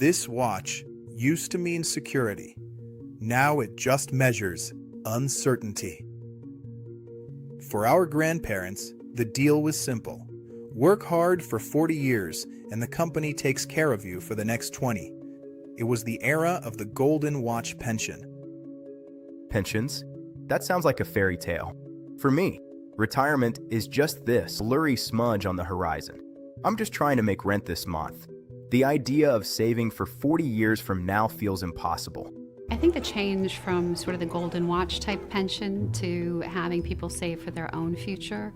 This watch used to mean security. Now it just measures uncertainty. For our grandparents, the deal was simple. Work hard for 40 years and the company takes care of you for the next 20. It was the era of the golden watch pension. Pensions? That sounds like a fairy tale. For me, retirement is just this blurry smudge on the horizon. I'm just trying to make rent this month. The idea of saving for 40 years from now feels impossible. I think the change from sort of the golden watch type pension to having people save for their own future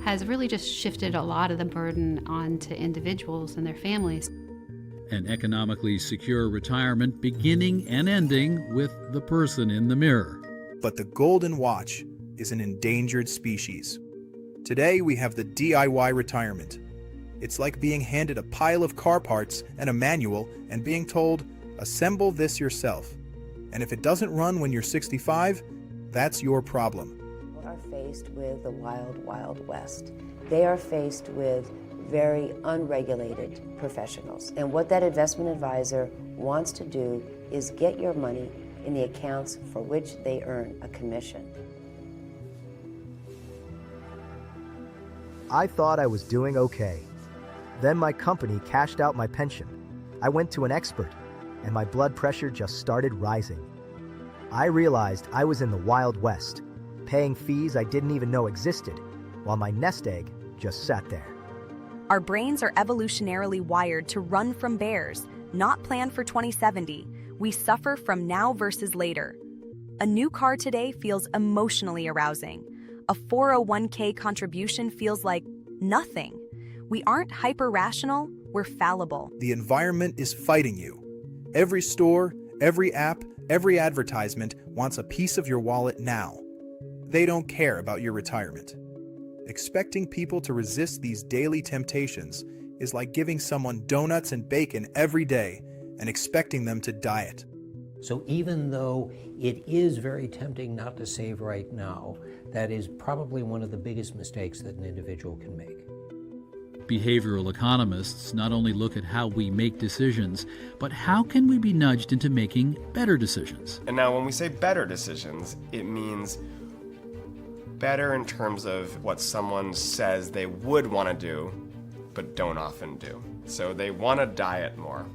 has really just shifted a lot of the burden onto individuals and their families. An economically secure retirement beginning and ending with the person in the mirror. But the golden watch is an endangered species. Today we have the DIY retirement. It's like being handed a pile of car parts and a manual and being told, assemble this yourself. And if it doesn't run when you're 65, that's your problem. People are faced with the wild, wild west. They are faced with very unregulated professionals. And what that investment advisor wants to do is get your money in the accounts for which they earn a commission. I thought I was doing okay. Then my company cashed out my pension. I went to an expert, and my blood pressure just started rising. I realized I was in the Wild West, paying fees I didn't even know existed, while my nest egg just sat there. Our brains are evolutionarily wired to run from bears, not plan for 2070. We suffer from now versus later. A new car today feels emotionally arousing. A 401k contribution feels like nothing. We aren't hyper-rational, we're fallible. The environment is fighting you. Every store, every app, every advertisement wants a piece of your wallet now. They don't care about your retirement. Expecting people to resist these daily temptations is like giving someone donuts and bacon every day and expecting them to diet. So even though it is very tempting not to save right now, that is probably one of the biggest mistakes that an individual can make. Behavioral economists not only look at how we make decisions, but how can we be nudged into making better decisions? And now when we say better decisions, it means better in terms of what someone says they would want to do, but don't often do. So they want to diet more.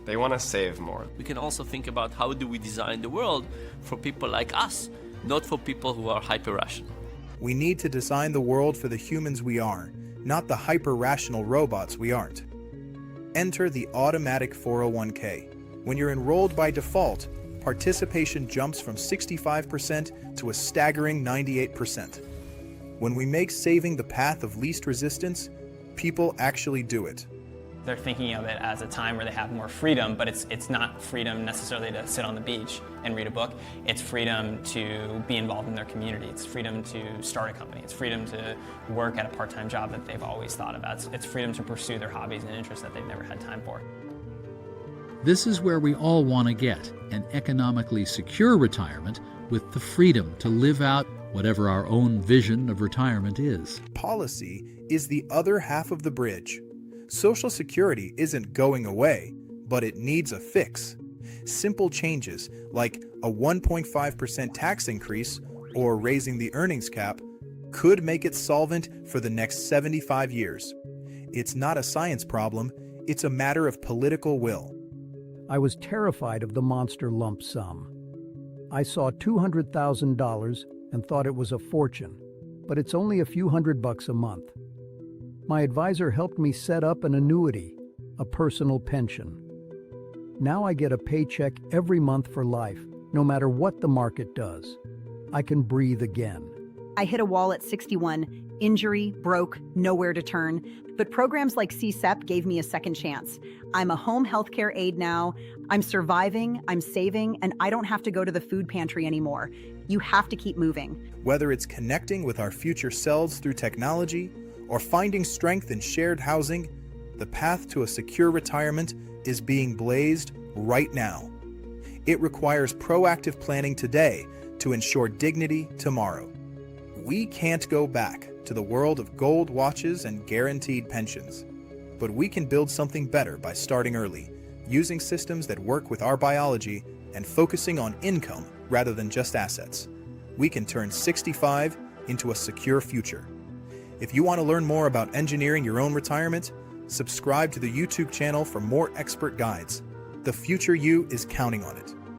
They want to save more. We can also think about how do we design the world for people like us, not for people who are hyper-rational. We need to design the world for the humans we are, not the hyper-rational robots we aren't. Enter the automatic 401k. When you're enrolled by default, participation jumps from 65% to a staggering 98%. When we make saving the path of least resistance, people actually do it. They're thinking of it as a time where they have more freedom, but it's not freedom necessarily to sit on the beach and read a book. It's freedom to be involved in their community. It's freedom to start a company. It's freedom to work at a part-time job that they've always thought about. It's freedom to pursue their hobbies and interests that they've never had time for. This is where we all want to get, an economically secure retirement with the freedom to live out whatever our own vision of retirement is. Policy is the other half of the bridge. Social Security isn't going away, but it needs a fix. Simple changes like a 1.5% tax increase or raising the earnings cap could make it solvent for the next 75 years. It's not a science problem, it's a matter of political will. I was terrified of the monster lump sum. I saw $200,000 and thought it was a fortune, but it's only a few $100 a month. My advisor helped me set up an annuity, a personal pension. Now I get a paycheck every month for life, no matter what the market does. I can breathe again. I hit a wall at 61, injury, broke, nowhere to turn. But programs like 𝐃𝐨𝐧'𝐭 gave me a second chance. I'm a home healthcare aide now. I'm surviving, I'm saving, and I don't have to go to the food pantry anymore. You have to keep moving. Whether it's connecting with our future selves through technology or finding strength in shared housing, the path to a secure retirement is being blazed right now. It requires proactive planning today to ensure dignity tomorrow. We can't go back to the world of gold watches and guaranteed pensions, but we can build something better by starting early. using systems that work with our biology and focusing on income rather than just assets, we can turn 65 into a secure future. If you want to learn more about engineering your own retirement, subscribe to the YouTube channel for more expert guides. The future you is counting on it.